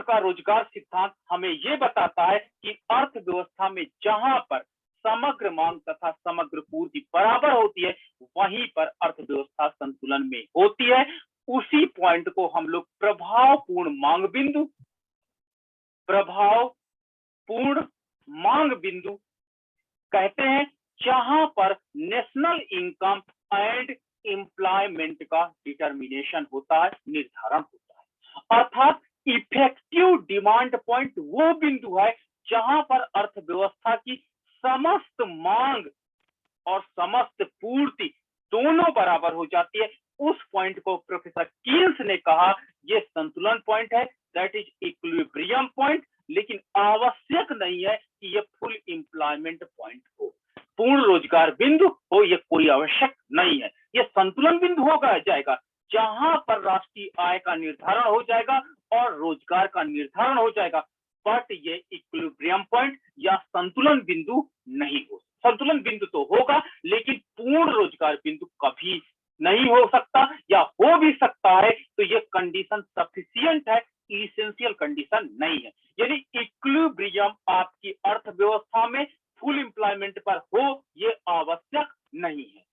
का रोजगार सिद्धांत हमें ये बताता है कि अर्थव्यवस्था में जहां पर समग्र मांग तथा समग्र पूर्ति बराबर होती है, वहीं पर अर्थव्यवस्था संतुलन में होती है। उसी पॉइंट को हम लोग प्रभावपूर्ण मांग बिंदु, प्रभावपूर्ण मांग बिंदु कहते हैं, जहां पर नेशनल इनकम एंड एम्प्लॉयमेंट का डिटर्मिनेशन होता है, निर्धारण होता है। अर्थात इफेक्टिव डिमांड पॉइंट वो बिंदु है जहां पर अर्थव्यवस्था की समस्त मांग और समस्त पूर्ति दोनों बराबर हो जाती है। उस पॉइंट को प्रोफेसर कीन्स ने कहा यह संतुलन पॉइंट है, दैट इज इक्विलिब्रियम पॉइंट। लेकिन आवश्यक नहीं है कि यह फुल एम्प्लॉयमेंट पॉइंट हो, पूर्ण रोजगार बिंदु हो, यह कोई आवश्यक नहीं है। यह संतुलन बिंदु होगा जाएगा जहां पर राष्ट्रीय आय का निर्धारण हो जाएगा और रोजगार का निर्धारण हो जाएगा, बट ये इक्विलिब्रियम पॉइंट या संतुलन बिंदु नहीं हो। संतुलन बिंदु तो होगा लेकिन पूर्ण रोजगार बिंदु कभी नहीं हो सकता, या हो भी सकता है तो ये कंडीशन सफिशिएंट है, इसेंशियल कंडीशन नहीं है। यानी इक्विलिब्रियम आपकी अर्थव्यवस्था में फुल एम्प्लॉयमेंट पर हो ये आवश्यक नहीं है।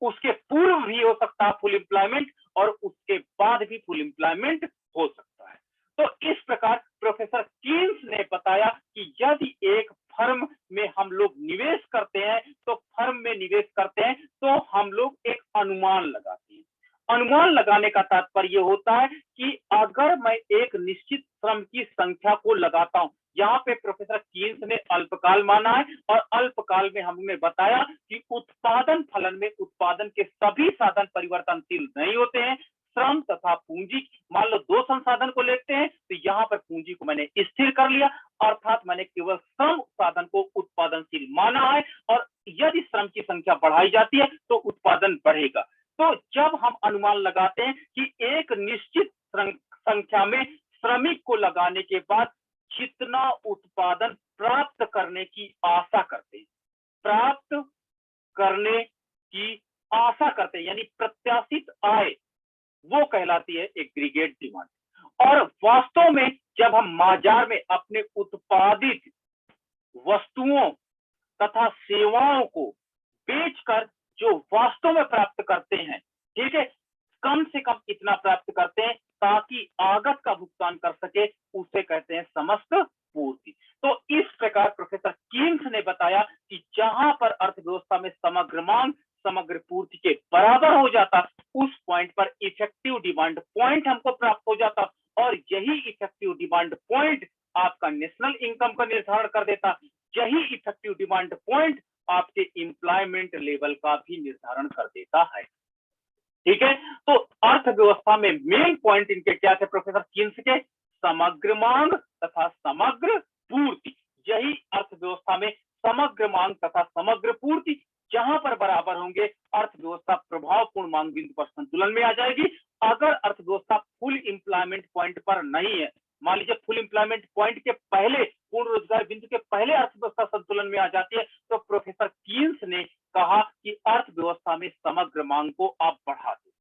उसके पूर्व भी हो सकता है फुल एम्प्लॉयमेंट और उसके बाद भी फुल एम्प्लॉयमेंट हो सकता है। तो इस प्रकार प्रोफेसर कीन्स ने बताया कि यदि एक फर्म में हम लोग निवेश करते हैं तो फर्म में निवेश करते हैं तो हम लोग एक अनुमान लगाते हैं। अनुमान लगाने का तात्पर्य होता है कि अगर मैं एक निश्चित श्रम की संख्या को लगाता हूं, यहाँ पे प्रोफेसर कीन्स ने अल्पकाल माना है, और अल्पकाल में हमने बताया कि उत्पादन फलन में उत्पादन के सभी साधन परिवर्तनशील नहीं होते हैं। श्रम तथा पूंजी, मान लो दो संसाधन को लेते हैं तो यहाँ पर पूंजी को मैंने स्थिर कर लिया, अर्थात मैंने केवल श्रम साधन को उत्पादनशील माना है, और यदि श्रम की संख्या बढ़ाई जाती है तो उत्पादन बढ़ेगा। तो जब हम अनुमान लगाते हैं कि एक निश्चित संख्या में श्रमिक को लगाने के बाद जितना उत्पादन प्राप्त करने की आशा करते हैं, प्राप्त करने की आशा करते हैं, यानी प्रत्याशित आय, वो कहलाती है एग्रीगेट डिमांड। और वास्तव में जब हम बाजार में अपने उत्पादित वस्तुओं तथा सेवाओं को बेचकर जो वास्तव में प्राप्त करते हैं, ठीक है, कम से कम इतना प्राप्त करते हैं ताकि आगत का भुगतान कर सके, उसे कहते हैं समस्त पूर्ति। तो इस प्रकार प्रोफेसर कीन्स ने बताया कि जहां पर अर्थव्यवस्था में समग्र मांग समग्र पूर्ति के बराबर हो जाता, उस पॉइंट पर इफेक्टिव डिमांड पॉइंट हमको प्राप्त हो जाता, और यही इफेक्टिव डिमांड पॉइंट आपका नेशनल इनकम का निर्धारण कर देता। यही इफेक्टिव डिमांड पॉइंट आपके एम्प्लॉयमेंट लेवल का भी निर्धारण कर देता है। ठीक है, तो अर्थव्यवस्था में मेन पॉइंट इनके क्या थे प्रोफेसर कीन्स के? समग्र मांग तथा समग्र पूर्ति। यही अर्थव्यवस्था में समग्र मांग तथा समग्र पूर्ति जहां पर बराबर होंगे, अर्थव्यवस्था प्रभावपूर्ण मांग बिंदु पर संतुलन में आ जाएगी। अगर अर्थव्यवस्था फुल एम्प्लॉयमेंट पॉइंट पर नहीं है, मान लीजिए फुल एम्प्लॉयमेंट पॉइंट के पहले, पूर्ण रोजगार बिंदु के पहले अर्थव्यवस्था संतुलन में आ जाती है, तो प्रोफेसर कीन्स ने कहा कि अर्थव्यवस्था में समग्र मांग को आप बढ़ा दो।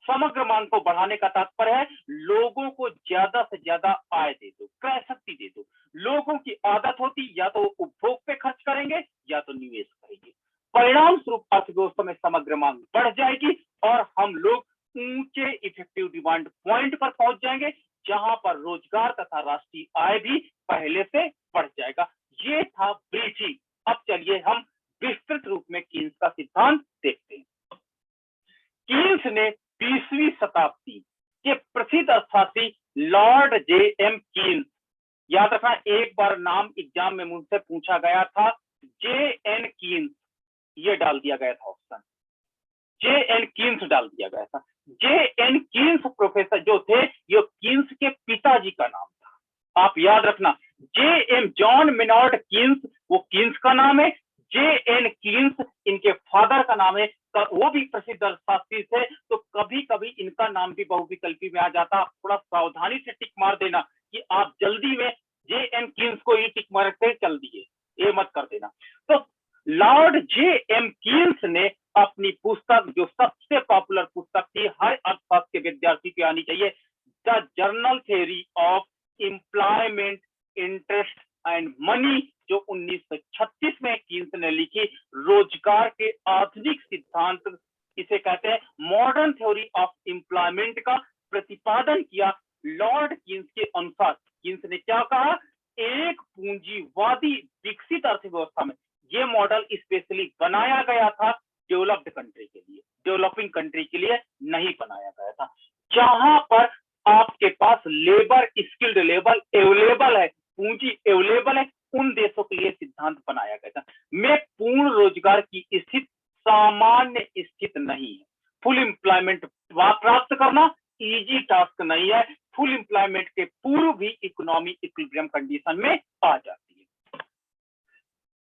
समग्र मांग को बढ़ाने का तात्पर्य है लोगों को ज्यादा से ज्यादा आय दे दो, क्रय शक्ति दे दो। लोगों की आदत होती या तो उपभोग पे खर्च करेंगे या तो निवेश करेंगे। परिणाम स्वरूप अर्थव्यवस्था में समग्र मांग बढ़ जाएगी और हम लोग ऊंचे इफेक्टिव डिमांड पॉइंट पर पहुंच जाएंगे, जहां पर रोजगार तथा राष्ट्रीय आय भी पहले से बढ़ जाएगा। ये था ब्रीफिंग। अब चलिए हम विस्तृत रूप में कीन्स का सिद्धांत देखते हैं। कीन्स ने 20वीं शताब्दी के प्रसिद्ध अर्थशास्त्री लॉर्ड जे.एम. कीन्स, याद रखना एक बार नाम एग्जाम में मुझसे पूछा गया था, जे.एन. कीन्स, ये डाल दिया गया था ऑप्शन, जे.एन. कीन्स डाल दिया गया था। जे.एन. कीन्स प्रोफेसर जो थे, ये कीन्स के पिताजी का नाम था। आप याद रखना, जे.एम. जॉन मेनार्ड कीन्स वो कीन्स का नाम है, जे.एन. कीन्स इनके फादर का नाम है। वो भी प्रसिद्ध अर्थशास्त्री थे, तो कभी कभी इनका नाम भी बहुविकल्पी में आ जाता। आप थोड़ा सावधानी से टिक मार देना कि आप जल्दी में जे.एन. कीन्स को ही टिक मार के चल दिए, ये मत कर देना। तो लॉर्ड जे.एम. कीन्स ने अपनी पुस्तक, जो सबसे पॉपुलर पुस्तक थी, हर अर्थशास्त्र के विद्यार्थी की आनी चाहिए, the journal theory of employment, interest and money, जो 1936 में कीन्स ने लिखी, रोजगार के आधुनिक सिद्धांत, इसे कहते हैं मॉडर्न थ्योरी ऑफ एम्प्लॉयमेंट, का प्रतिपादन किया। लॉर्ड कीन्स के अनुसार कीन्स ने क्या कहा, एक पूंजीवादी विकसित अर्थव्यवस्था में ये मॉडल स्पेशली बनाया गया था, डेवलप्ड कंट्री के लिए, डेवलपिंग कंट्री के लिए नहीं बनाया गया था। जहां पर आपके पास लेबर, स्किल्ड लेबर अवेलेबल है, पूंजी अवेलेबल है, उन देशों के लिए सिद्धांत बनाया गया था। में पूर्ण रोजगार की स्थिति सामान्य स्थिति नहीं है। फुल एम्प्लॉयमेंट प्राप्त करना इजी टास्क नहीं है। फुल एम्प्लॉयमेंट के पूर्व भी इकोनॉमी इक्विलिब्रियम कंडीशन में आ जाती है।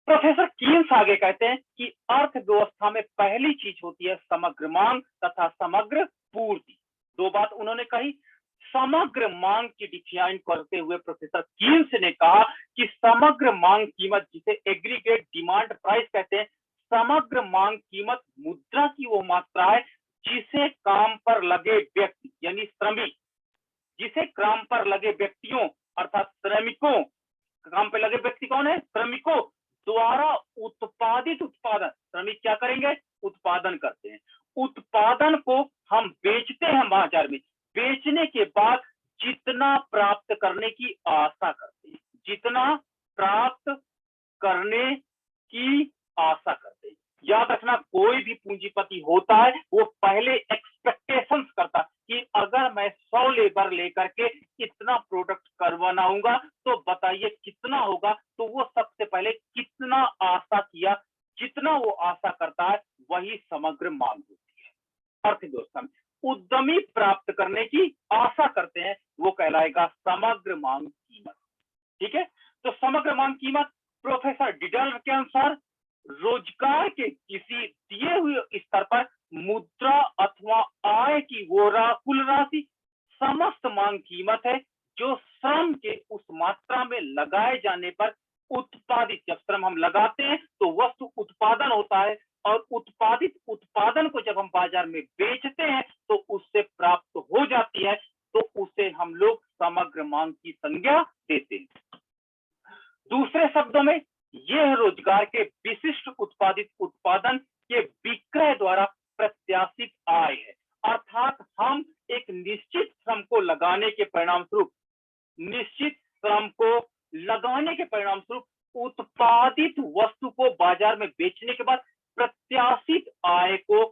प्रोफेसर कीन्स आगे कहते हैं कि अर्थव्यवस्था में पहली चीज होती है समग्र मांग तथा समग्र पूर्ति। दो बात उन्होंने कही। समग्र मांग की डिफाइन करते हुए प्रोफेसर कीन्स ने कहा कि समग्र मांग कीमत, जिसे एग्रीगेट डिमांड प्राइस कहते हैं, समग्र मांग कीमत मुद्रा की वो मात्रा है जिसे काम पर लगे व्यक्ति यानी श्रमिक, जिसे काम पर लगे व्यक्तियों अर्थात श्रमिकों, काम पे लगे व्यक्ति कौन है, श्रमिकों द्वारा उत्पादित उत्पादन, श्रमिक क्या करेंगे, उत्पादन करते हैं, उत्पादन को हम बेचते हैं बाजार में, बेचने के बाद जितना प्राप्त करने की आशा करते हैं, जितना प्राप्त करने की आशा करते हैं। याद रखना, कोई भी पूंजीपति होता है वो पहले एक्सपेक्टेशंस करता कि अगर मैं 100 लेबर लेकर के इतना प्रोडक्ट कर बनाऊंगा तो बताइए कितना होगा, तो वो सबसे पहले कितना आशा किया, जितना वो आशा करता है वही समग्र मांग होती है। अर्थव्यवस्था में उद्यमी प्राप्त करने की आशा करते हैं, वो कहलाएगा समग्र मांग कीमत। ठीक है, तो समग्र मांग कीमत प्रोफेसर डिडल्फ के अनुसार रोजगार के किसी दिए हुए स्तर पर मुद्रा अथवा आय की वो कुल राशि समस्त मांग कीमत है जो श्रम के उस मात्रा में लगाए जाने पर उत्पादित, जब श्रम हम लगाते हैं तो वस्तु उत्पादन होता है और उत्पादित उत्पादन को जब हम बाजार में बेचते हैं तो उससे प्राप्त हो जाती है, तो उसे हम लोग समग्र मांग की संज्ञा देते हैं। दूसरे शब्दों में यह रोजगार के विशिष्ट उत्पादित उत्पादन के विक्रय द्वारा प्रत्याशित आय है, अर्थात हम एक निश्चित श्रम को लगाने के परिणाम स्वरूप, निश्चित श्रम को लगाने के परिणाम स्वरूप उत्पादित वस्तु को बाजार में बेचने के बाद प्रत्याशित आय को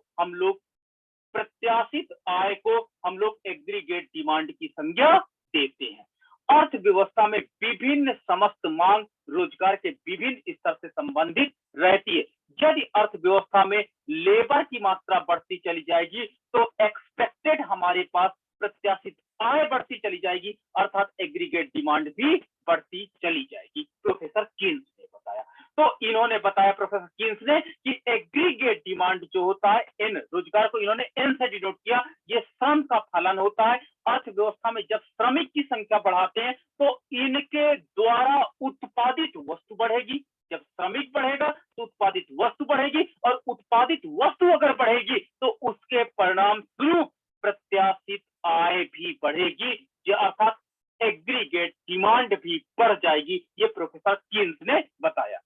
हम लोग एग्रीगेट डिमांड की संज्ञा देते हैं। अर्थव्यवस्था में विभिन्न समस्त मांग रोजगार के विभिन्न स्तर से संबंधित रहती है। यदि अर्थव्यवस्था में लेबर की मात्रा बढ़ती चली जाएगी तो एक्सपेक्टेड हमारे पास प्रत्याशित आय बढ़ती चली जाएगी, अर्थात एग्रीगेट डिमांड भी बढ़ती चली जाएगी, प्रोफेसर कीन्स ने बताया। तो इन्होंने बताया प्रोफेसर कीन्स ने कि एग्रीगेट डिमांड जो होता है, एन, रोजगार को इन्होंने एन से डिनोट किया, ये श्रम का फलन होता है। अर्थव्यवस्था में जब श्रमिक की संख्या बढ़ाते हैं तो इनके द्वारा उत्पादित वस्तु बढ़ेगी, जब श्रमिक बढ़ेगा तो उत्पादित वस्तु बढ़ेगी, और उत्पादित वस्तु अगर बढ़ेगी तो उसके परिणाम स्वरूप प्रत्याशित आय भी बढ़ेगी, जो अर्थात एग्रीगेट डिमांड भी बढ़ जाएगी, ये प्रोफेसर कीन्स ने बताया।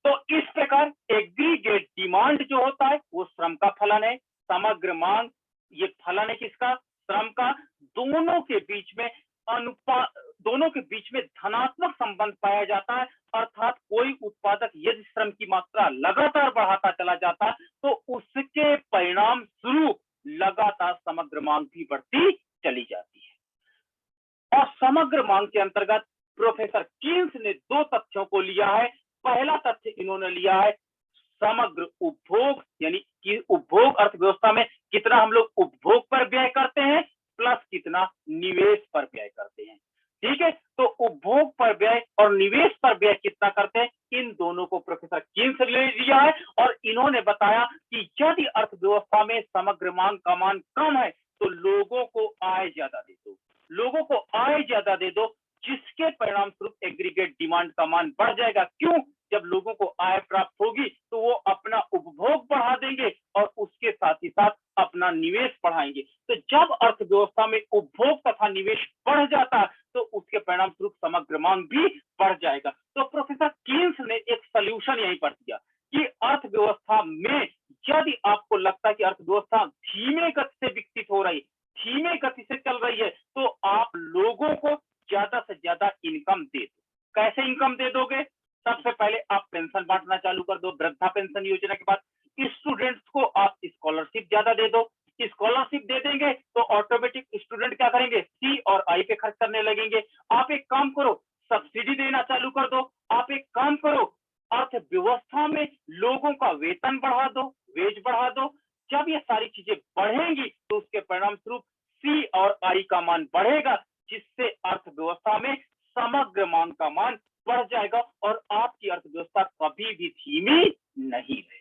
तो इस प्रकार एग्रीगेट डिमांड जो होता है वो श्रम का फलन है, समग्र मांग ये फलन है किसका, श्रम का। दोनों के बीच में धनात्मक संबंध पाया जाता है, अर्थात कोई उत्पादक यदि श्रम की मात्रा लगातार बढ़ाता चला जाता है तो उसके परिणाम स्वरूप लगातार समग्र मांग भी बढ़ती चली जाती है। और समग्र मांग के अंतर्गत प्रोफेसर कीन्स ने दो तथ्यों को लिया है। पहला तथ्य इन्होंने लिया है समग्र उपभोग, यानी कि उपभोग अर्थव्यवस्था में कितना हम लोग उपभोग पर व्यय करते हैं प्लस कितना निवेश पर व्यय करते हैं। ठीक है, तो उपभोग पर व्यय और निवेश पर व्यय कितना करते हैं, इन दोनों को प्रोफेसर कीन्स ने लिया है। और इन्होंने बताया कि यदि अर्थव्यवस्था में समग्र मांग का मान कम है तो लोगों को आय ज्यादा दे दो, लोगों को आय ज्यादा दे दो, जिसके परिणाम स्वरूप एग्रीगेट डिमांड का मान बढ़ जाएगा। क्यों, जब लोगों को आय प्राप्त होगी तो वो अपना उपभोग बढ़ा देंगे और उसके साथ ही साथ अपना निवेश बढ़ाएंगे। तो जब अर्थव्यवस्था में उपभोग तथा निवेश बढ़ जाता है तो परिणाम स्वरूप समग्र मांग भी बढ़ जाएगा। तो प्रोफेसर कीन्स ने एक सॉल्यूशन यहीं पर दिया कि अर्थव्यवस्था में यदि आपको लगता है कि अर्थव्यवस्था धीमे गति से विकसित हो रही, धीमे गति से चल रही है, तो आप लोगों को ज्यादा से ज्यादा इनकम दे दो। कैसे इनकम दे दोगे? सबसे पहले आप पेंशन बांटना चालू कर दो। वृद्धा पेंशन योजना के बाद स्टूडेंट्स को आप स्कॉलरशिप ज्यादा दे दो। स्कॉलरशिप दे देंगे तो ऑटोमेटिक स्टूडेंट क्या करेंगे? सी और आई पे खर्च करने लगेंगे। आप एक काम करो, सब्सिडी देना चालू कर दो। आप एक काम करो, अर्थव्यवस्था में लोगों का वेतन बढ़ा दो, वेज बढ़ा दो। जब ये सारी चीजें बढ़ेंगी तो उसके परिणाम स्वरूप सी और आई का मान बढ़ेगा, जिससे अर्थव्यवस्था में समग्र मांग का मान बढ़ जाएगा और आपकी अर्थव्यवस्था कभी भी धीमी नहीं रहेगी।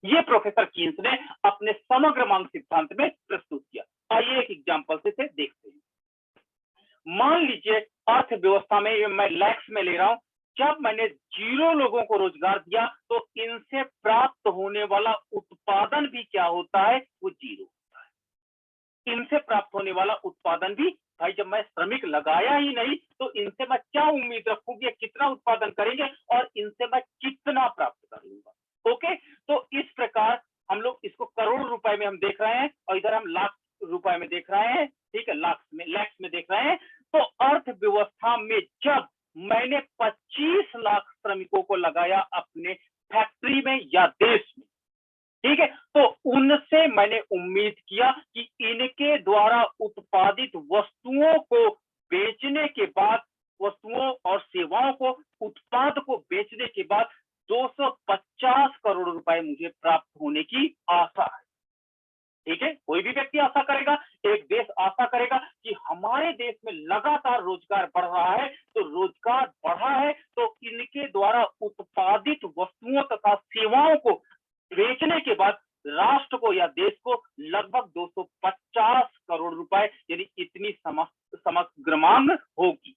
ये प्रोफेसर कीन्स ने अपने समग्र मांग सिद्धांत में प्रस्तुत किया। आइए एक एग्जांपल से देखते हैं। मान लीजिए अर्थव्यवस्था में, मैं लैक्स में ले रहा हूं, जब मैंने 0 लोगों को रोजगार दिया तो इनसे प्राप्त होने वाला उत्पादन भी क्या होता है? वो 0 होता है। इनसे प्राप्त होने वाला उत्पादन भी, भाई जब मैं श्रमिक लगाया ही नहीं तो इनसे मैं क्या उम्मीद रखूंगी, कितना उत्पादन करेंगे और इनसे मैं कितना प्राप्त कर लूंगा। ओके, तो इस प्रकार हम लोग इसको करोड़ रुपए में हम देख रहे हैं और इधर हम लाख रुपए में देख रहे हैं, ठीक है, लैक्स में देख रहे हैं। तो अर्थव्यवस्था में जब मैंने 25 लाख श्रमिकों को लगाया अपने फैक्ट्री में या देश में, ठीक है, तो उनसे मैंने उम्मीद किया कि इनके द्वारा उत्पादित वस्तुओं को बेचने के बाद, वस्तुओं और सेवाओं को, उत्पाद को बेचने के बाद 250 करोड़ रुपए मुझे प्राप्त होने की आशा है। ठीक है, कोई भी व्यक्ति आशा करेगा, एक देश आशा करेगा कि हमारे देश में लगातार रोजगार बढ़ रहा है, तो रोजगार बढ़ा है तो इनके द्वारा उत्पादित वस्तुओं तथा सेवाओं को बेचने के बाद राष्ट्र को या देश को लगभग 250 करोड़ रुपए यानी इतनी समग्र मांग होगी।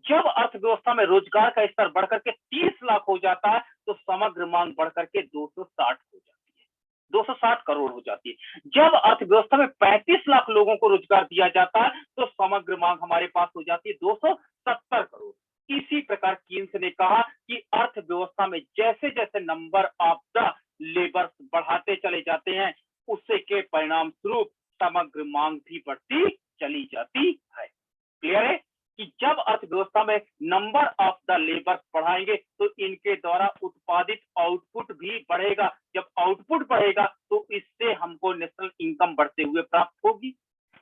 जब अर्थव्यवस्था में रोजगार का स्तर बढ़कर के 30 लाख हो जाता है तो समग्र मांग बढ़कर के 260 हो जाती है, 260 करोड़ हो जाती है। जब अर्थव्यवस्था में 35 लाख लोगों को रोजगार दिया जाता है तो समग्र मांग हमारे पास हो जाती है 270 करोड़। इसी प्रकार कीन्स ने कहा कि अर्थव्यवस्था में जैसे जैसे नंबर ऑफ द लेबर्स बढ़ाते चले जाते हैं, उससे के परिणाम स्वरूप समग्र मांग भी बढ़ती चली जाती है। क्लियर है कि जब अर्थव्यवस्था में नंबर ऑफ द लेबर्स बढ़ाएंगे तो इनके द्वारा उत्पादित आउटपुट भी बढ़ेगा। जब आउटपुट बढ़ेगा तो इससे हमको नेशनल इनकम बढ़ते हुए प्राप्त होगी,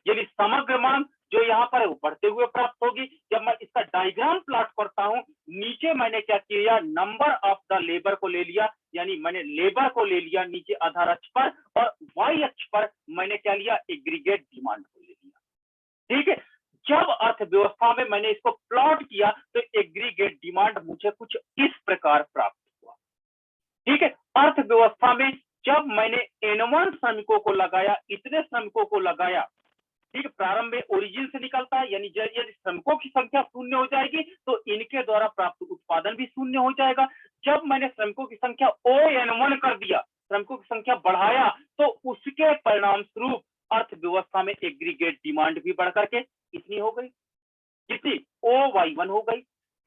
यानी समग्र मांग जो यहाँ पर है वो बढ़ते हुए प्राप्त होगी। जब मैं इसका डायग्राम प्लॉट करता हूं, नीचे मैंने क्या किया, नंबर ऑफ द लेबर को ले लिया, यानी मैंने लेबर को ले लिया नीचे आधार अक्ष पर, और वाई अक्ष पर मैंने क्या लिया, एग्रीगेट डिमांड को ले लिया। ठीक है, जब अर्थव्यवस्था में मैंने इसको प्लॉट किया तो एग्रीगेट डिमांड मुझे कुछ इस प्रकार प्राप्त हुआ। ठीक है, अर्थव्यवस्था में जब मैंने N1 श्रमिकों को लगाया, इतने श्रमिकों को लगाया, ठीक है, प्रारंभ में ओरिजिन से निकलता है, यानी यदि श्रमिकों की संख्या शून्य हो जाएगी तो इनके द्वारा प्राप्त उत्पादन भी शून्य हो जाएगा। जब मैंने श्रमिकों की संख्या ON1 कर दिया, श्रमिकों की संख्या बढ़ाया, तो उसके परिणाम स्वरूप अर्थव्यवस्था में एग्रीगेट डिमांड भी बढ़कर के इतनी हो गई, कितनी, OY1 हो गई।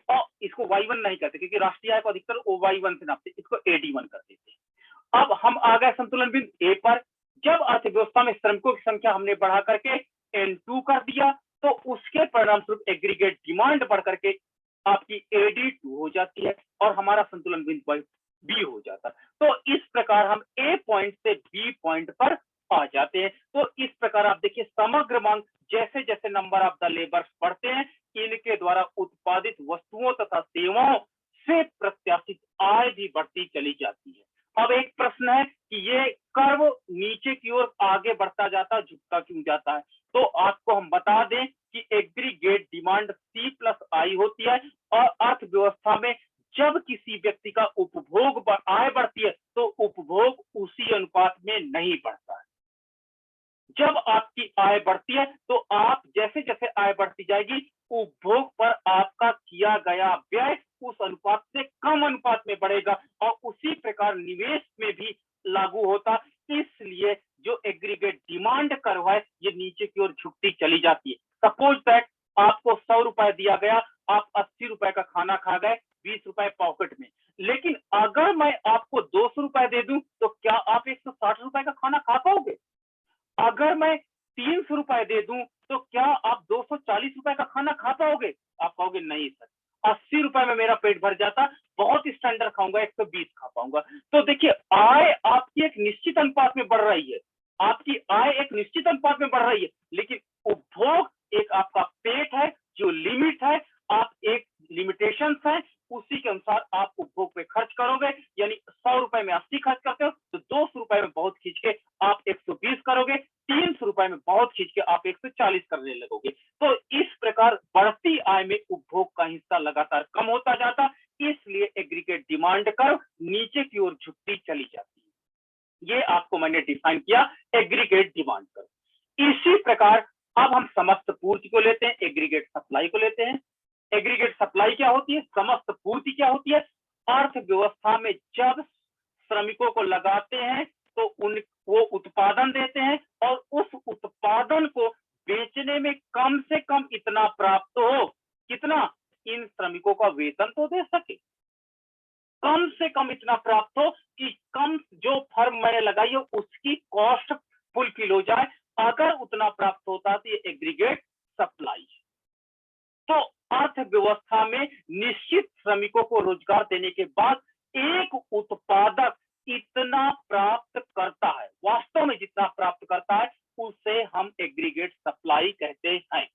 और इसको Y1 नहीं कहते क्योंकि राष्ट्रीय आय को अधिकतर OY1 से नापते, इसको AD1 कर देते हैं। अब हम आ गए संतुलन बिंदु ए पर। जब अर्थव्यवस्था में श्रमिकों की संख्या हमने बढ़ा करके N2 कर दिया तो उसके परिणाम स्वरूप एग्रीगेट डिमांड बढ़ करके आपकी AD2 हो जाती है और हमारा संतुलन बिंदु बी हो जाता है। तो इस प्रकार हम ए पॉइंट से बी पॉइंट पर आ जाते हैं। तो इस प्रकार आप देखिए, समग्र मांग जैसे जैसे नंबर ऑफ द लेबर्स बढ़ते हैं, इनके द्वारा उत्पादित वस्तुओं तथा सेवाओं से प्रत्याशित आय भी बढ़ती चली जाती है। अब एक प्रश्न है कि ये कर्व नीचे की ओर आगे बढ़ता जाता, झुकता क्यों जाता है? तो आपको हम बता दें कि aggregate demand C plus I होती है और अर्थव्यवस्था में जब किसी व्यक्ति का उपभोग आय बढ़ती है तो उपभोग उसी अनुपात में नहीं बढ़ता है। जब आपकी आय बढ़ती है तो आप जैसे जैसे आय बढ़ती जाएगी, उपभोग पर आपका किया गया व्यय उस अनुपात से कम अनुपात में बढ़ेगा और उसी प्रकार निवेश में भी लागू होता। इसलिए जो एग्रीगेट डिमांड कर्व है ये नीचे की ओर झुकती चली जाती है। सपोज दैट आपको 100 रुपए दिया गया, आप 80 रुपए का खाना खा गए, 20 रुपए पॉकेट में। लेकिन अगर मैं आपको 200 रुपए दे दूं तो क्या आप 160 रुपए का खाना खा पाओगे? अगर मैं 300 रुपए दे दूं तो क्या आप 240 रुपए का खाना खा पाओगे? आप कहोगे नहीं सर, 80 रुपए में मेरा पेट भर जाता, बहुत स्टैंडर्ड खाऊंगा, 120 खा पाऊंगा। तो देखिए, आय आपकी एक निश्चित अनुपात में बढ़ रही है, आपकी आय एक निश्चित अनुपात में बढ़ रही है, लेकिन उपभोग एक आपका पेट है, जो लिमिट है, आप एक लिमिटेशन है, उसी के अनुसार आप उपभोग पे खर्च करोगे। यानी 100 रुपए में 80 खर्च करते हो तो 200 रुपए में बहुत खींच के आप 120 करोगे, 300 रुपए में बहुत खींच के आप 140 करने लगोगे। तो इस प्रकार बढ़ती आय में उपभोग का हिस्सा लगातार कम होता जाता, इसलिए एग्रीगेट डिमांड कर्व नीचे की ओर झुकती चली जाती है। ये आपको मैंने डिफाइन किया एग्रीगेट डिमांड कर्व। इसी प्रकार अब हम समस्त पूर्ति को लेते हैं, एग्रीगेट सप्लाई को लेते हैं। एग्रीगेट सप्लाई क्या होती है, समस्त पूर्ति क्या होती है? अर्थव्यवस्था में जब श्रमिकों को लगाते हैं तो वो उत्पादन देते हैं और उस उत्पादन को बेचने में कम से कम इतना प्राप्त हो, कितना? इन श्रमिकों का वेतन तो दे सके, कम से कम इतना प्राप्त हो कि कम जो फर्म मैंने लगाई हो उसकी कॉस्ट फुलफिल हो जाए। अगर उतना प्राप्त होता तो ये एग्रीगेट सप्लाई। तो अर्थव्यवस्था में निश्चित श्रमिकों को रोजगार देने के बाद एक उत्पादक इतना प्राप्त करता है, वास्तव में जितना प्राप्त करता है उसे हम एग्रीगेट सप्लाई कहते हैं।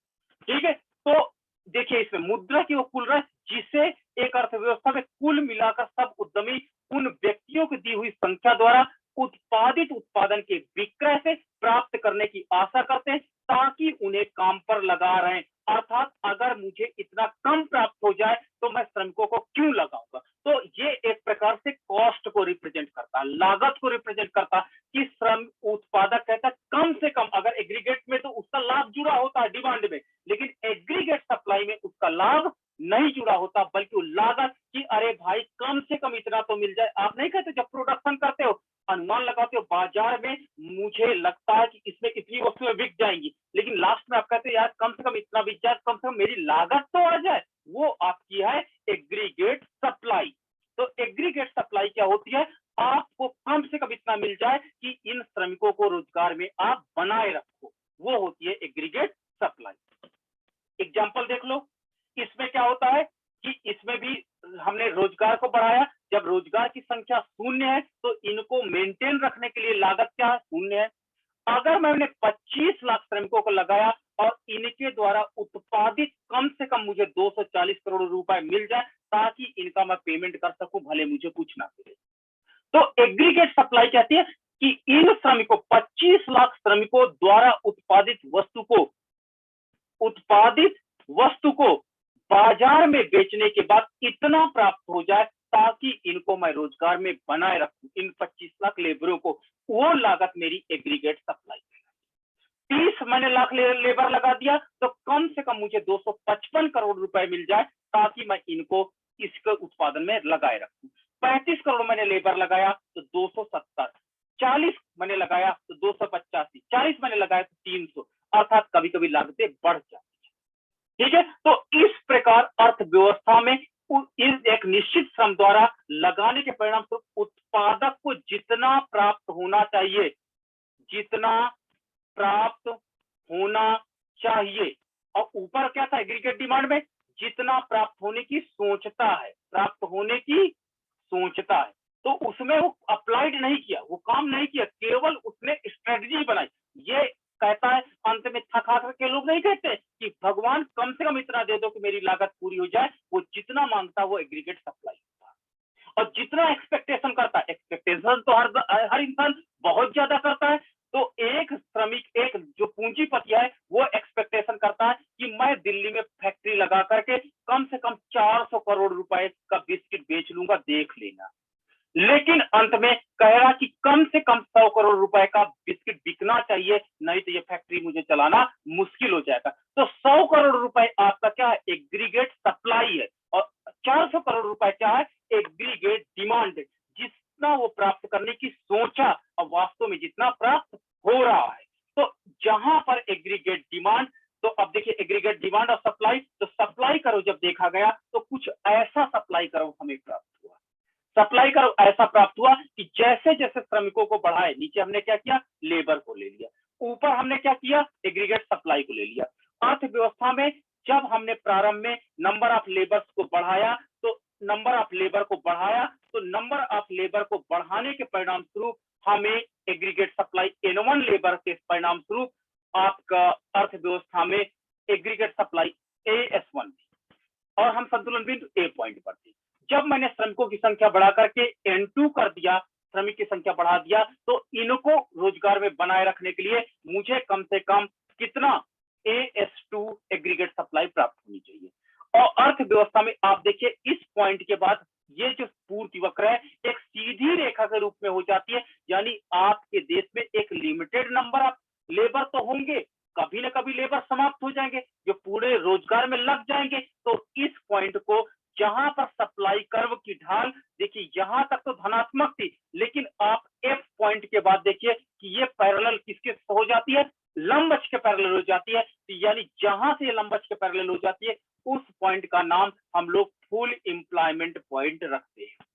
ठीक है, तो देखिए इसमें मुद्रा की वो कुल राशि जिसे एक अर्थव्यवस्था में कुल मिलाकर सब उद्यमी उन व्यक्तियों की दी हुई संख्या द्वारा उत्पादित उत्पादन के विक्रय से प्राप्त करने की आशा करते हैं ताकि उन्हें काम पर लगा रहे हैं। अर्थात अगर मुझे इतना कम प्राप्त हो जाए तो मैं श्रमिकों को क्यों लगाऊंगा? तो ये एक प्रकार से कॉस्ट को रिप्रेजेंट करता है, लागत को रिप्रेजेंट करता है कि श्रम उत्पादक कहता है कम से कम। अगर एग्रीगेट में तो उसका लाभ जुड़ा होता है डिमांड में, लेकिन एग्रीगेट सप्लाई में उसका लाभ नहीं जुड़ा होता, बल्कि लागत कि अरे भाई कम से कम इतना तो मिल जाए। आप नहीं कहते जब प्रोडक्शन करते हो अनुमान लगाते हो बाजार में मुझे लगता है कि इसमें इतनी वस्तुएं बिक जाएंगी, लेकिन लास्ट में आप कहते हो यार कम से कम इतना बिक जाए, कम से कम मेरी लागत तो आ जाए, वो आपकी है एग्रीगेट सप्लाई। तो एग्रीगेट सप्लाई क्या होती है? आपको कम से कम इतना मिल जाए कि इन श्रमिकों को रोजगार में आप बनाए रखो, वो होती है एग्रीगेट सप्लाई। एग्जाम्पल देख लो, इसमें क्या होता है कि इसमें भी हमने रोजगार को बढ़ाया। जब रोजगार की संख्या शून्य है तो इनको मेंटेन रखने के लिए लागत क्या है? शून्य है। अगर मैंने 25 लाख श्रमिकों को लगाया और इनके द्वारा उत्पादित कम से कम मुझे 240 करोड़ रुपए मिल जाए ताकि इनका मैं पेमेंट कर सकूं, भले मुझे कुछ ना मिले। तो एग्रीगेट सप्लाई कहती है कि इन श्रमिकों 25 लाख श्रमिकों द्वारा उत्पादित वस्तु को बाजार में बेचने के बाद इतना प्राप्त हो जाए ताकि इनको मैं रोजगार में बनाए रखूं, इन 25 लाख लेबरों को, वो लागत मेरी एग्रीगेट सप्लाई। 30 मैंने लाख लेबर लगा दिया तो कम से कम मुझे 255 करोड़ रुपए मिल जाए ताकि मैं इनको इसके उत्पादन में लगाए रखूं। 35 करोड़ मैंने लेबर लगाया तो 270, 40 मैंने लगाया तो 285, 40 मैंने लगाया तो 300, अर्थात कभी कभी लागतें बढ़ जाती। ठीक है, तो इस प्रकार अर्थव्यवस्था में एक निश्चित श्रम द्वारा लगाने के परिणाम स्वरूप उत्पादक को जितना प्राप्त होना चाहिए, जितना प्राप्त होना चाहिए, और ऊपर क्या था एग्रीगेट डिमांड में? जितना प्राप्त होने की सोचता है, प्राप्त होने की सोचता है। तो उसमें वो अप्लाइड नहीं किया, वो काम नहीं किया, केवल उसने स्ट्रेटजी बनाई। ये कहता है अंत में थका के लोग नहीं कहते कि भगवान कम से कम इतना दे दो कि मेरी लागत पूरी हो जाए। वो जितना मांगता है वो एग्रीगेट सप्लाई होता है। और जितना एक्सपेक्टेशन करता है, एक्सपेक्टेशन तो हर इंसान बहुत ज्यादा करता है। तो एक श्रमिक, एक जो पूंजीपति है, वो एक्सपेक्टेशन करता है कि मैं दिल्ली में फैक्ट्री लगा करके कम से कम 400 करोड़ रुपए का बिस्किट बेच लूंगा, देख लेना। लेकिन अंत में कहेगा कि कम से कम 100 करोड़ रुपए का बिस्किट बिकना चाहिए, नहीं तो ये फैक्ट्री मुझे चलाना मुश्किल हो जाएगा। तो 100 करोड़ रुपए आपका क्या है? एग्रीगेट सप्लाई है। और 400 करोड़ रुपए क्या है? एग्रीगेट डिमांड है, जितना वो प्राप्त करने की सोचा और वास्तव में जितना प्राप्त हो रहा है। तो जहां पर एग्रीगेट डिमांड, तो अब देखिए एग्रीगेट डिमांड और सप्लाई, तो सप्लाई करो जब देखा गया तो कुछ ऐसा सप्लाई करो हमें प्राप्त हुआ। सप्लाई करो ऐसा प्राप्त हुआ कि जैसे जैसे श्रमिकों को बढ़ाए, नीचे हमने क्या किया, लेबर को ले लिया, ऊपर हमने क्या किया, एग्रीगेट सप्लाई को ले लिया। अर्थव्यवस्था में जब हमने प्रारंभ में नंबर ऑफ लेबर्स को बढ़ाया, तो नंबर ऑफ लेबर को बढ़ाया, तो नंबर ऑफ लेबर को बढ़ाने के परिणाम स्वरूप हमें एग्रीगेट सप्लाई N1 लेबर के परिणाम स्वरूप आपका अर्थव्यवस्था में एग्रीगेट सप्लाई AS1 और हम संतुलन बिंदु ए पॉइंट पर थे। जब मैंने श्रमिकों की संख्या बढ़ा करके N2 कर दिया, श्रमिक की संख्या बढ़ा दिया, तो इनको रोजगार में बनाए रखने के लिए मुझे कम से कम कितना AS2 एग्रीगेट सप्लाई प्राप्त होनी चाहिए। और अर्थव्यवस्था में आप देखिए इस पॉइंट के बाद ये जो पूर्ति वक्र है एक सीधी रेखा के रूप में हो जाती है, यानी आपके देश में एक लिमिटेड नंबर ऑफ लेबर तो होंगे, कभी ना कभी लेबर समाप्त हो जाएंगे जो पूरे रोजगार में लग जाएंगे। तो इस पॉइंट को जहां पर सप्लाई कर्व की ढाल देखिए यहां तक तो धनात्मक थी, लेकिन आप एफ पॉइंट के बाद देखिए कि ये पैरेलल किसके हो जाती है, लंब अक्ष के पैरेलल हो जाती है। यानी जहां से लंब अक्ष के पैरेलल हो जाती है उस पॉइंट का नाम हम लोग फुल एम्प्लॉयमेंट पॉइंट रखते हैं।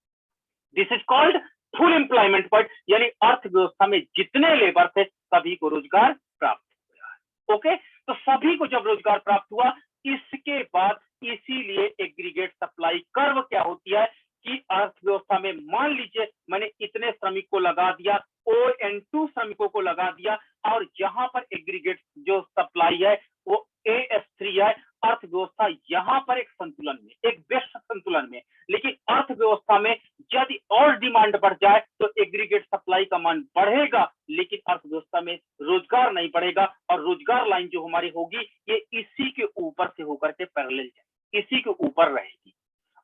This is called full employment point, यानी अर्थव्यवस्था में जितने लेबर थे सभी को रोजगार प्राप्त हुआ। ओके, तो सभी को जब रोजगार प्राप्त हुआ, इसके बाद इसीलिए एग्रीगेट सप्लाई कर्व क्या होती है कि अर्थव्यवस्था में मान लीजिए मैंने इतने श्रमिक को लगा दिया, ON2 श्रमिकों को लगा दिया, और जहां पर एग्रीगेट जो सप्लाई है वो AS3 है। अर्थव्यवस्था यहां पर एक संतुलन में, एक बेस्ट संतुलन में, लेकिन अर्थव्यवस्था में यदि और डिमांड बढ़ जाए तो एग्रीगेट सप्लाई का मान बढ़ेगा, लेकिन अर्थव्यवस्था में रोजगार नहीं बढ़ेगा, और रोजगार लाइन जो हमारी होगी ये इसी के ऊपर से होकर के पैरेलल जाए, इसी के ऊपर रहेगी।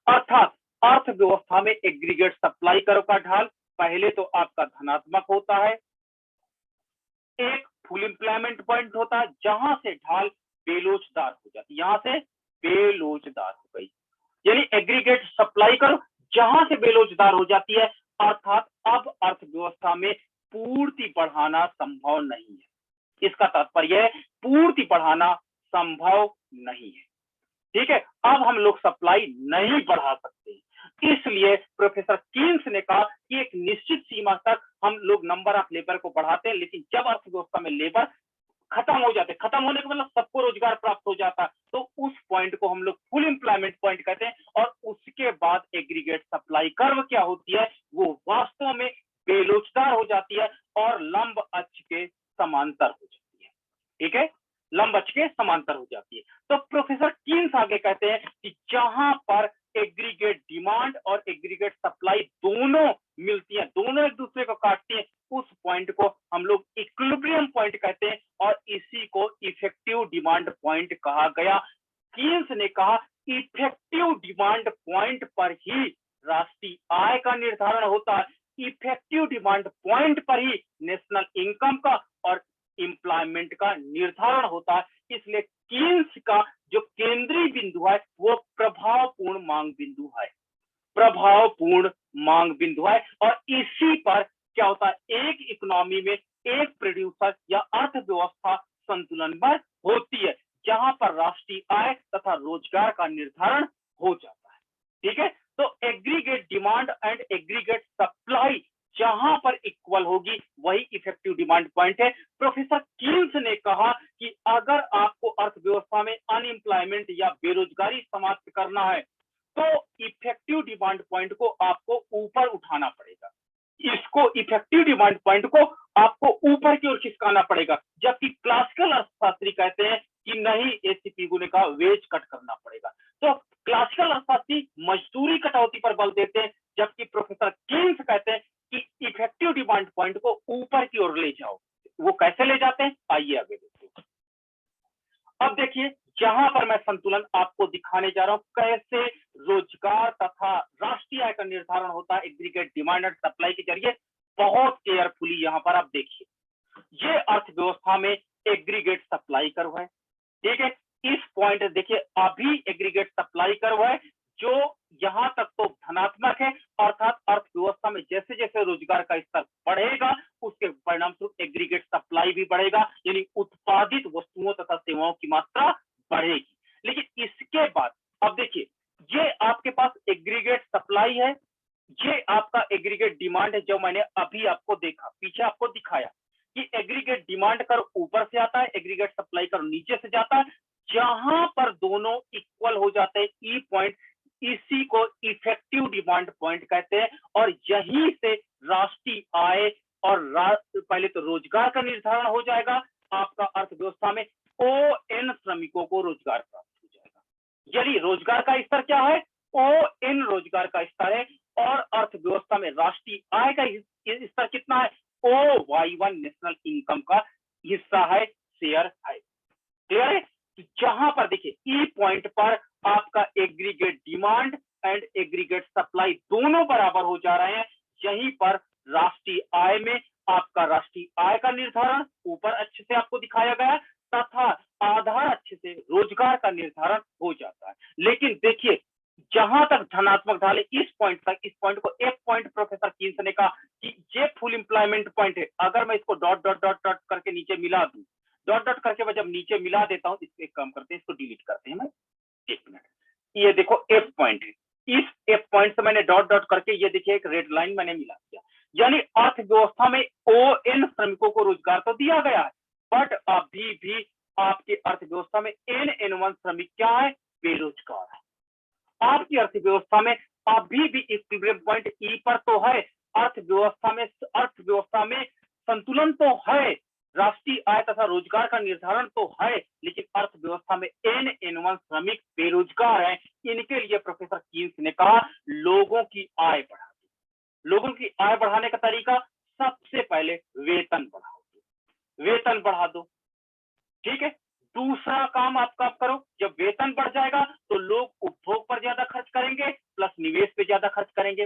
अर्थात अर्थव्यवस्था में एग्रीगेट सप्लाई कर्व का ढाल पहले तो आपका धनात्मक होता है, एक फुल एम्प्लॉयमेंट पॉइंट होता है जहां से ढाल बेलोचदार हो जाती है, यहां से बेलोचदार हो गई, यानी एग्रीगेट सप्लाई कर्व जहां से बेलोचदार हो जाती है, अर्थात अब अर्थव्यवस्था में पूर्ति बढ़ाना संभव नहीं है। इसका तात्पर्य है पूर्ति बढ़ाना संभव नहीं है। ठीक है, अब हम लोग सप्लाई नहीं बढ़ा सकते, इसलिए प्रोफेसर कीन्स ने कहा कि एक निश्चित सीमा तक हम लोग नंबर ऑफ लेबर को बढ़ाते हैं, लेकिन जब अर्थव्यवस्था में लेबर खत्म हो जाते, खत्म होने का मतलब सबको रोजगार प्राप्त हो जाता, तो उस पॉइंट को हम लोग फुल एम्प्लॉयमेंट पॉइंट कहते हैं। और उसके बाद एग्रीगेट सप्लाई कर्व क्या होती है, वो वास्तव में बेलोचदार हो जाती है और लंब अक्ष के समांतर हो जाती है। ठीक है, लंब अक्ष के समांतर हो जाती है। तो प्रोफेसर कीन्स आगे कहते हैं कि जहां पर एग्रीगेट डिमांड और एग्रीगेट सप्लाई दोनों मिलती है, दोनों एक दूसरे को काटती है, उस पॉइंट को हम लोग इक्विलिब्रियम पॉइंट कहते हैं, और इसी को इफेक्टिव डिमांड पॉइंट कहा गया। कीन्स ने कहा इफेक्टिव डिमांड पॉइंट पर ही राष्ट्रीय आय का निर्धारण होता है, इफेक्टिव डिमांड पॉइंट पर ही नेशनल इनकम का और एम्प्लॉयमेंट का निर्धारण होता है। इसलिए कीन्स का जो केंद्रीय बिंदु है वो प्रभावपूर्ण मांग बिंदु है, प्रभावपूर्ण मांग बिंदु है, और इसी पर क्या होता है, एक इकोनॉमी में एक प्रोड्यूसर या अर्थव्यवस्था संतुलन पर होती है जहां पर राष्ट्रीय आय तथा रोजगार का निर्धारण हो जाता है। ठीक है, तो aggregate demand and aggregate supply जहां पर इक्वल होगी वही इफेक्टिव डिमांड पॉइंट है। प्रोफेसर कीन्स ने कहा कि अगर आपको अर्थव्यवस्था में अनएम्प्लॉयमेंट या बेरोजगारी समाप्त करना है तो इफेक्टिव डिमांड पॉइंट को आपको ऊपर उठाना पड़ेगा, इसको इफेक्टिव डिमांड पॉइंट को आपको ऊपर की ओर खिसकाना पड़ेगा। जबकि क्लासिकल अर्थशास्त्री कहते हैं कि नहीं, एसी पिगु ने कहा वेज कट करना पड़ेगा। तो क्लासिकल अर्थशास्त्री मजदूरी कटौती पर बल देते हैं, जबकि प्रोफेसर कीन्स कहते हैं कि इफेक्टिव डिमांड पॉइंट को ऊपर की ओर ले जाओ। वो कैसे ले जाते हैं, आइए आगे देखते हैं। अब देखिए जहां पर मैं संतुलन आपको दिखाने जा रहा हूं, कैसे रोजगार तथा राष्ट्रीय आय का निर्धारण होता है एग्रीगेट डिमांड एंड सप्लाई के जरिए। बहुत केयरफुली यहां पर आप देखिए, ये अर्थव्यवस्था में एग्रीगेट सप्लाई कर्व है। ठीक है, इस पॉइंट देखिए अभी एग्रीगेट सप्लाई कर्व है जो यहां तक तो धनात्मक है, अर्थात अर्थव्यवस्था में जैसे जैसे रोजगार का स्तर बढ़ेगा उसके परिणाम स्वरूप एग्रीगेट सप्लाई भी बढ़ेगा, यानी उत्पादित वस्तुओं तथा सेवाओं की मात्रा बढ़ेगी। लेकिन इसके बाद अब देखिए, ये आपके पास एग्रीगेट सप्लाई है, ये आपका एग्रीगेट डिमांड है। जो मैंने अभी आपको देखा, पीछे आपको दिखाया कि एग्रीगेट डिमांड कर ऊपर से आता है, एग्रीगेट सप्लाई कर नीचे से जाता है। जहां पर दोनों इक्वल हो जाते हैं, ई पॉइंट, इसी को इफेक्टिव डिमांड पॉइंट कहते हैं। और यहीं से राष्ट्रीय आय और पहले तो रोजगार का निर्धारण हो जाएगा। आपका अर्थव्यवस्था में ओ एन श्रमिकों को रोजगार प्राप्त हो जाएगा। यदि रोजगार का स्तर क्या है, ओ एन रोजगार का स्तर है। और अर्थव्यवस्था में राष्ट्रीय आय का स्तर कितना है, O Y one national income का हिस्सा है, शेयर है। क्लियर है? तो जहां पर देखिए ई पॉइंट पर आपका aggregate demand and aggregate supply दोनों बराबर हो जा रहे हैं। यहीं पर राष्ट्रीय आय में आपका राष्ट्रीय आय का निर्धारण ऊपर अच्छे से आपको दिखाया गया, तथा आधार अच्छे से रोजगार का निर्धारण हो जाता है। लेकिन देखिए, जहां तक धनात्मक ढाल है, इस पॉइंट तक, इस पॉइंट को एफ पॉइंट प्रोफेसर कीन्स ने कहा कि ये फुल एम्प्लॉयमेंट पॉइंट है। अगर मैं इसको डॉट डॉट डॉट डॉट करके नीचे मिला दूं, डॉट डॉट करके मैं जब नीचे मिला देता हूं, इसको एक काम करते हैं, इसको डिलीट करते हैं। मैं एक मिनट, ये देखो एफ पॉइंट है, इस एफ पॉइंट से मैंने डॉट डॉट करके ये देखिए एक रेड लाइन मैंने मिला दिया। यानी अर्थव्यवस्था में ओ एन श्रमिकों को रोजगार तो दिया गया है, बट अभी भी आपकी अर्थव्यवस्था में एन एन वन श्रमिक क्या है, बेरोजगार है। आपकी अर्थव्यवस्था में अभी भी इक्विलिब्रियम पॉइंट ई पर तो है, अर्थव्यवस्था में संतुलन तो है, राष्ट्रीय आय तथा रोजगार का निर्धारण तो है, लेकिन अर्थव्यवस्था में एन एन वन श्रमिक बेरोजगार है। इनके लिए प्रोफेसर कीन्स ने कहा लोगों की आय बढ़ा दो। लोगों की आय बढ़ाने का तरीका, सबसे पहले वेतन बढ़ाओ, वेतन बढ़ा दो, ठीक है। दूसरा काम आपका करो, जब वेतन बढ़ जाएगा तो लोग उपभोग पर ज्यादा खर्च करेंगे, प्लस निवेश पे ज्यादा खर्च करेंगे।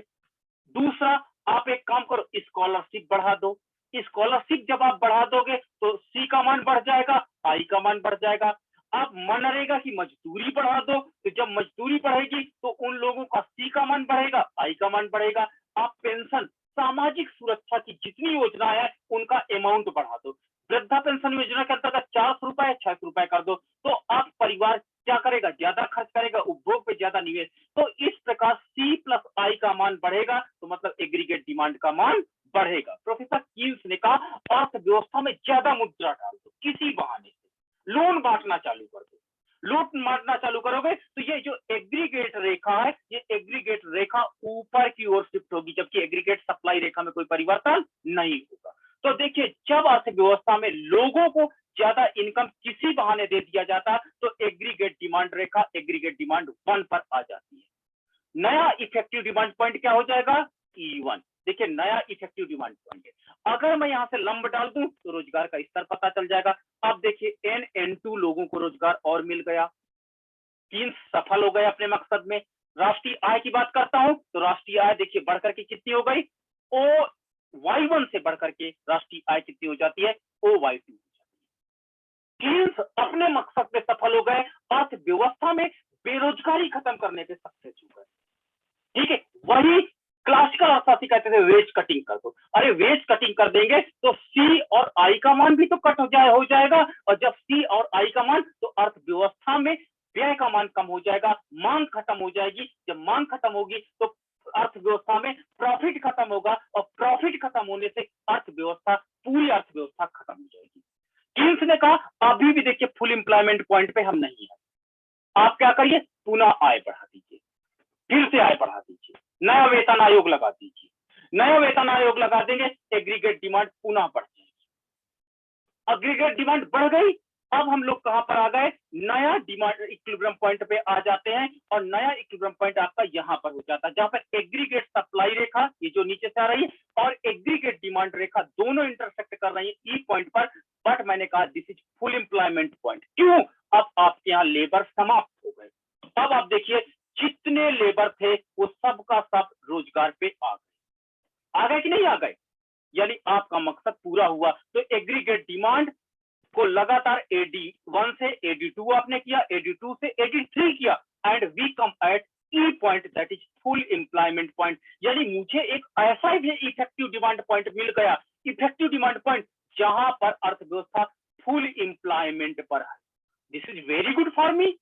दूसरा, आप एक काम करो, स्कॉलरशिप बढ़ा दो। स्कॉलरशिप जब आप बढ़ा दोगे तो सी का मान बढ़ जाएगा, आई का मान बढ़ जाएगा। आप मनरेगा की मजदूरी बढ़ा दो, तो जब मजदूरी बढ़ेगी तो उन लोगों का सी का मान बढ़ेगा, आई का मान बढ़ेगा। आप पेंशन, सामाजिक सुरक्षा की जितनी योजना है उनका अमाउंट बढ़ा दो। वृद्धा पेंशन योजना के अंतर्गत 400 रुपए 600 रुपए कर दो, तो आप परिवार क्या करेगा, ज्यादा खर्च करेगा, उपभोग पे ज्यादा निवेश। तो इस प्रकार सी प्लस आई का मान बढ़ेगा, तो मतलब एग्रीगेट डिमांड का मान बढ़ेगा। प्रोफेसर कीन्स ने कहा अर्थव्यवस्था में ज्यादा मुद्रा डाल दो, किसी बहाने से लोन बांटना चालू कर दो। लोन बांटना चालू करोगे तो ये जो एग्रीगेट रेखा है, ये एग्रीगेट रेखा ऊपर की ओर शिफ्ट होगी, जबकि एग्रीगेट सप्लाई रेखा में कोई परिवर्तन नहीं होगा। तो देखिए, जब अर्थव्यवस्था में लोगों को ज्यादा इनकम किसी बहाने दे दिया जाता तो एग्रीगेट डिमांड रेखा एग्रीगेट डिमांड 1 पर आ जाती है। नया इफेक्टिव डिमांड पॉइंट क्या हो जाएगा, E1। देखिए, नया इफेक्टिव डिमांड पॉइंट है। अगर मैं यहां से लंब डाल दूं तो रोजगार का स्तर पता चल जाएगा। अब देखिए, NN2 लोगों को रोजगार और मिल गया, 3 सफल हो गए अपने मकसद में। राष्ट्रीय आय की बात करता हूं तो राष्ट्रीय आय देखिए बढ़कर के कितनी हो गई, ओ Y1 से बढ़कर के राष्ट्रीय आय कितनी हो जाती है, OY2 हो जाती है। कीन्स अपने मकसद में सफल हो गए, अर्थव्यवस्था में बेरोजगारी खत्म करने पे सक्सेस हो गए। ठीक है, वही क्लासिकल अर्थशास्त्री कहते थे वेज कटिंग कर दो। अरे वेज कटिंग कर देंगे तो सी और आई का मान भी तो कट हो जाएगा, और जब सी और आई का मान, तो अर्थव्यवस्था में व्यय का मान कम हो जाएगा, मांग खत्म हो जाएगी। जब मांग खत्म होगी तो अर्थव्यवस्था में प्रॉफिट खत्म होगा, और प्रॉफिट खत्म होने से अर्थव्यवस्था, पूरी अर्थव्यवस्था खत्म हो जाएगी। कीन्स ने कहा अभी भी देखिए फुल एम्प्लॉयमेंट पॉइंट पे हम नहीं है, आप क्या करिए, पुनः आय बढ़ा दीजिए, फिर से आय बढ़ा दीजिए, नया वेतन आयोग लगा दीजिए। नया वेतन आयोग लगा देंगे, एग्रीगेट डिमांड पुनः बढ़ जाएगी। एग्रीगेट डिमांड बढ़ गई, अब हम लोग कहां पर आ गए, नया डिमांड इक्विलिब्रियम पॉइंट पे आ जाते हैं, और नया इक्विलिब्रियम पॉइंट आपका यहां पर हो जाता है, जहां पर एग्रीगेट सप्लाई रेखा, ये जो नीचे से आ रही है, और एग्रीगेट डिमांड रेखा दोनों इंटरसेक्ट कर रही है ई पॉइंट पर। बट मैंने कहा this is full employment point. क्यों, अब आपके यहाँ लेबर समाप्त हो गए। अब आप देखिए, जितने लेबर थे वो सब का सब रोजगार पे आ गए कि नहीं आ गए, यानी आपका मकसद पूरा हुआ। तो एग्रीगेट डिमांड को लगातार AD1 से AD2 आपने किया, AD2 से AD3 किया, and we come at E point, that is full employment point. यानी मुझे एक ऐसा ही इफेक्टिव डिमांड पॉइंट मिल गया, इफेक्टिव डिमांड पॉइंट जहां पर अर्थव्यवस्था फुल एम्प्लॉयमेंट पर है। This is very good for me,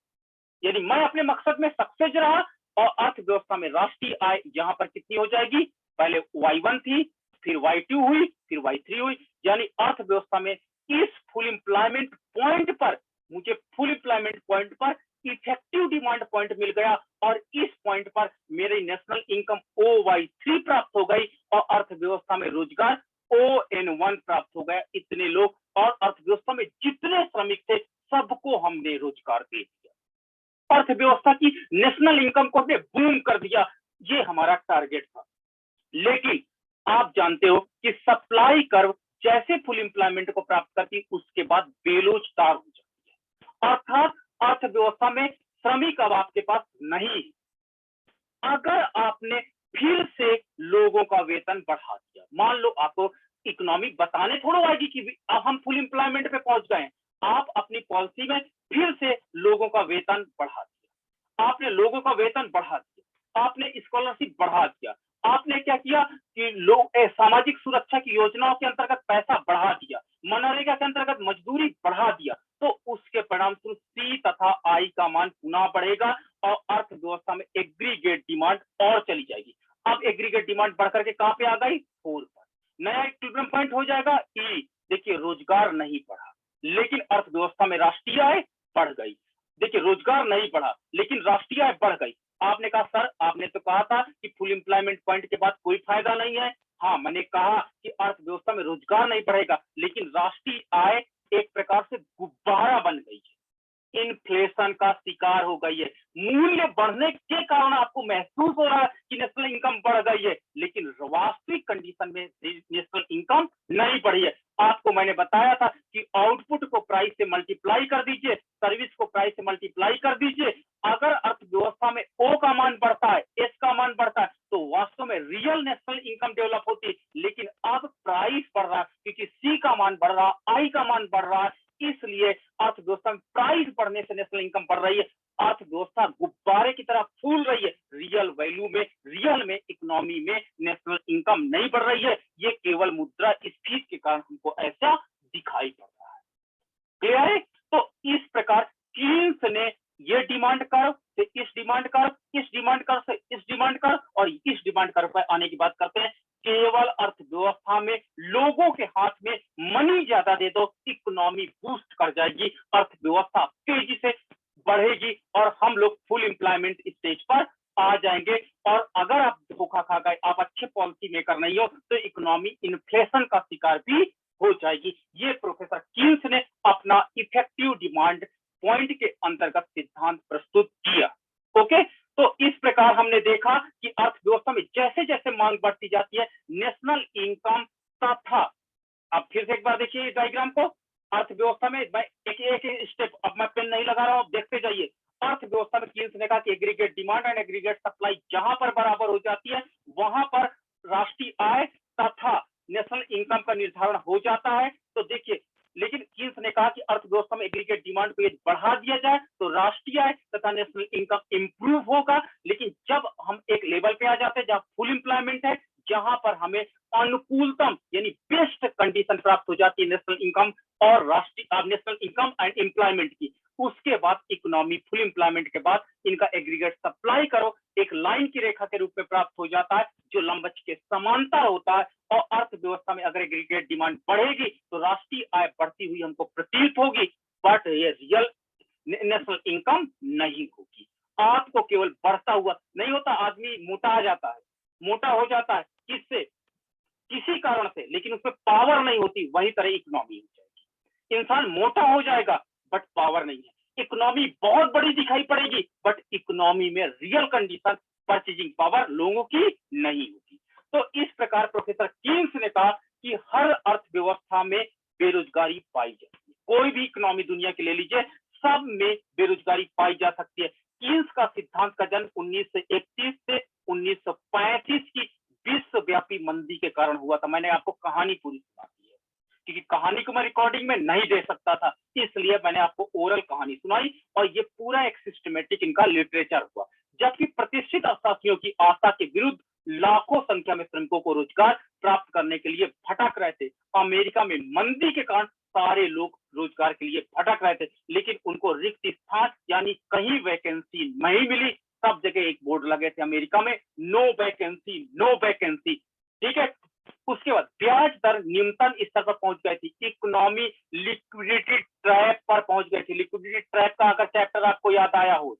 यानी मैं अपने मकसद में सक्सेस रहा और अर्थव्यवस्था में राष्ट्रीय आय यहाँ पर कितनी हो जाएगी, पहले Y1 थी, फिर Y2 हुई, फिर Y3 हुई, यानी अर्थव्यवस्था में इस फुल एम्प्लॉयमेंट पॉइंट पर, मुझे फुल एम्प्लॉयमेंट पॉइंट पर इफेक्टिव डिमांड पॉइंट मिल गया और इस पॉइंट पर मेरी नेशनल इनकम OY3 प्राप्त हो गई और अर्थव्यवस्था में रोजगार ON1 प्राप्त हो गया। इतने लोग और अर्थव्यवस्था में जितने श्रमिक थे सबको हमने रोजगार दे दिया, अर्थव्यवस्था की नेशनल इनकम को हमने बूम कर दिया, ये हमारा टारगेट था। लेकिन आप जानते हो कि सप्लाई कर्व जैसे फुल एम्प्लॉयमेंट को प्राप्त करती उसके बाद बेरोजगार हो जाती है, अर्थात अर्थव्यवस्था में श्रमिक अब आपके पास नहीं है। अगर आपने फिर से लोगों का वेतन बढ़ा दिया, मान लो आपको इकोनॉमिक बताने थोड़ा आएगी कि अब हम फुल एम्प्लॉयमेंट पे पहुंच गए, आप अपनी पॉलिसी में फिर से लोगों का वेतन बढ़ा दिया, आपने लोगों का वेतन बढ़ा दिया, आपने स्कॉलरशिप बढ़ा दिया, आपने क्या किया कि लोग सामाजिक सुरक्षा की योजनाओं के अंतर्गत पैसा बढ़ा दिया, मनरेगा के अंतर्गत मजदूरी बढ़ा दिया, तो उसके परिणाम स्वरूप सी तथा आई का मान पुनः बढ़ेगा और अर्थव्यवस्था में एग्रीगेट डिमांड और चली जाएगी। अब एग्रीगेट डिमांड बढ़कर के कहां पे आ गई, 4 पर, नया इक्विलिब्रियम पॉइंट हो जाएगा ई। देखिए रोजगार नहीं बढ़ा लेकिन अर्थव्यवस्था में राष्ट्रीय आय बढ़ गई। देखिए रोजगार नहीं बढ़ा लेकिन राष्ट्रीय आय बढ़ गई। आपने कहा सर, आपने तो कहा था कि फुल एम्प्लॉयमेंट पॉइंट के बाद कोई फायदा नहीं है। हाँ, मैंने कहा कि अर्थव्यवस्था में रोजगार नहीं बढ़ेगा लेकिन राष्ट्रीय आय एक प्रकार से गुब्बारा बन गई है, इन्फ्लेशन का शिकार हो गई है। मूल्य बढ़ने के कारण आपको महसूस हो रहा है कि नेशनल इनकम बढ़ गई है, लेकिन वास्तविक कंडीशन में नेशनल इनकम नहीं बढ़ी है। आपको मैंने बताया था कि आउटपुट को प्राइस से मल्टीप्लाई कर दीजिए, सर्विस को प्राइस से मल्टीप्लाई कर दीजिए। अगर अर्थव्यवस्था में ओ का मान बढ़ता है, एस का मान बढ़ता है, तो वास्तव में रियल नेशनल इनकम डेवलप होती है। लेकिन अब प्राइस बढ़ रहा है क्योंकि सी का मान बढ़ रहा है, आई का मान बढ़ रहा है, इसलिए अर्थव्यवस्था में प्राइस बढ़ने से नेशनल इनकम बढ़ रही है। अर्थव्यवस्था गुब्बारे की तरह फूल रही है, रियल वैल्यू में, रियल में, इकोनॉमी में नेशनल इनकम नहीं बढ़ रही है। ये केवल मुद्रास्फीति के कारण हमको ऐसा दिखाई पड़ रहा है। क्लियर है? तो इस प्रकार कीन्स ने ये डिमांड कर्व से इस डिमांड कर्व, इस डिमांड कर्व से इस डिमांड कर्व और इस डिमांड कर्व पर आने की बात करते हैं। केवल अर्थव्यवस्था में लोगों के हाथ में मनी ज्यादा दे दो, इकोनॉमी बूस्ट कर जाएगी, अर्थव्यवस्था तेजी से बढ़ेगी और हम लोग फुल एम्प्लॉयमेंट स्टेज पर आ जाएंगे। और अगर आप धोखा खा गए, आप अच्छे पॉलिसी मेकर नहीं हो, तो इकोनॉमी इन्फ्लेशन का शिकार भी हो जाएगी। ये प्रोफेसर कीन्स ने अपना इफेक्टिव डिमांड पॉइंट के अंतर्गत सिद्धांत प्रस्तुत किया। ओके, तो इस प्रकार हमने देखा कि अर्थव्यवस्था में जैसे जैसे मांग बढ़ती जाती है, नेशनल इनकम तथा, अब फिर से एक बार देखिए डायग्राम को, अर्थव्यवस्था में एक एक स्टेप, अब मैं पेन नहीं लगा रहा हूं, देखते जाइए। अर्थव्यवस्था में कीन्स ने कहा कि aggregate demand and aggregate supply जहां पर बराबर हो जाती है वहां पर राष्ट्रीय आय तथा नेशनल इनकम का निर्धारण हो जाता है। तो देखिए, लेकिन कीन्स ने कहा कि अर्थव्यवस्था में एग्रीगेट डिमांड को यदि बढ़ा दिया जाए तो राष्ट्रीय आय तथा नेशनल इनकम इंप्रूव होगा। लेकिन जब हम एक लेवल पे आ जाते हैं जहां फुल एम्प्लॉयमेंट है, जहां पर हमें अनुकूलतम यानी बेस्ट कंडीशन प्राप्त हो जाती है नेशनल इनकम और राष्ट्रीय नेशनल इनकम एंड एम्प्लॉयमेंट की, उसके बाद इकोनॉमी फुल एम्प्लॉयमेंट के बाद इनका एग्रीगेट सप्लाई करो एक लाइन की रेखा के रूप में प्राप्त हो जाता है जो लंबवत के समांतर होता है। और अर्थव्यवस्था में अगर एग्रीगेट डिमांड बढ़ेगी तो राष्ट्रीय आय बढ़ती हुई हमको प्रतीत होगी, बट ये रियल नेशनल इनकम नहीं होगी। आपको केवल बढ़ता हुआ नहीं होता, आदमी मोटा आ जाता है, मोटा हो जाता है किससे, किसी कारण से, लेकिन उसमें पावर नहीं होती, वही तरह इकोनॉमी हो जाएगी। इंसान मोटा हो जाएगा बट पावर नहीं है, इकोनॉमी बहुत बड़ी दिखाई पड़ेगी बट इकोनॉमी में रियल कंडीशन, परचेजिंग पावर लोगों की नहीं होगी। तो इस प्रकार प्रोफेसर कीन्स ने कहा कि हर अर्थव्यवस्था में बेरोजगारी पाई जाती है, कोई भी इकोनॉमी दुनिया की ले लीजिए, सब में बेरोजगारी पाई जा सकती है। कीन्स का सिद्धांत का जन्म 1931 से 1935 की विश्वव्यापी मंदी के कारण हुआ था। मैंने आपको कहानी पूरी सुना दी है क्योंकि कहानी को मैं रिकॉर्डिंग में नहीं दे सकता था, इसलिए मैंने आपको ओरल कहानी सुनाई और ये पूरा एक सिस्टमेटिक इनका लिटरेचर हुआ। जबकि प्रतिष्ठित अर्थशास्त्रियों की आशा के विरुद्ध लाखों संख्या में श्रमिकों को रोजगार प्राप्त करने के लिए भटक रहे थे। अमेरिका में मंदी के कारण सारे लोग रोजगार के लिए भटक रहे थे, लेकिन उनको रिक्त स्थान यानी कहीं वैकेंसी नहीं मिली। सब जगह एक बोर्ड लगे थे अमेरिका में, नो वैकेंसी, नो वैकेंसी। ठीक है, उसके बाद ब्याज दर न्यूनतम स्तर पर पहुंच गई थी, इकोनॉमी लिक्विडिटी ट्रैप पर पहुंच गई थी। लिक्विडिटी ट्रैप का अगर चैप्टर आपको याद आया हो,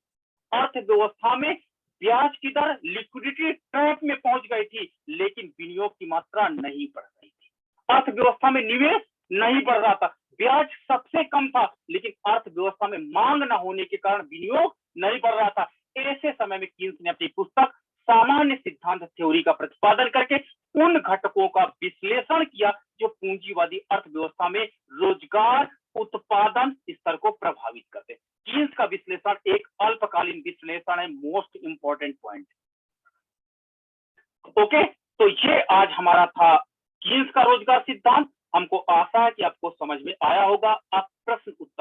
अर्थव्यवस्था में ब्याज की दर लिक्विडिटी ट्रैप में पहुंच गई थी, लेकिन विनियोग की मात्रा नहीं बढ़ रही थी। अर्थव्यवस्था में निवेश नहीं बढ़ रहा था, ब्याज सबसे कम था, लेकिन अर्थव्यवस्था में मांग न होने के कारण विनियोग नहीं बढ़ रहा था। ऐसे समय में कीन्स ने अपनी पुस्तक सामान्य सिद्धांत थ्योरी का प्रतिपादन करके उन घटकों का विश्लेषण किया जो पूंजीवादी अर्थव्यवस्था में रोजगार उत्पादन स्तर को प्रभावित करते। कीन्स का विश्लेषण एक अल्पकालीन विश्लेषण है, मोस्ट इंपॉर्टेंट पॉइंट। ओके, तो ये आज हमारा था कीन्स का रोजगार सिद्धांत। हमको आशा है कि आपको समझ में आया होगा। आप प्रश्न उत्तर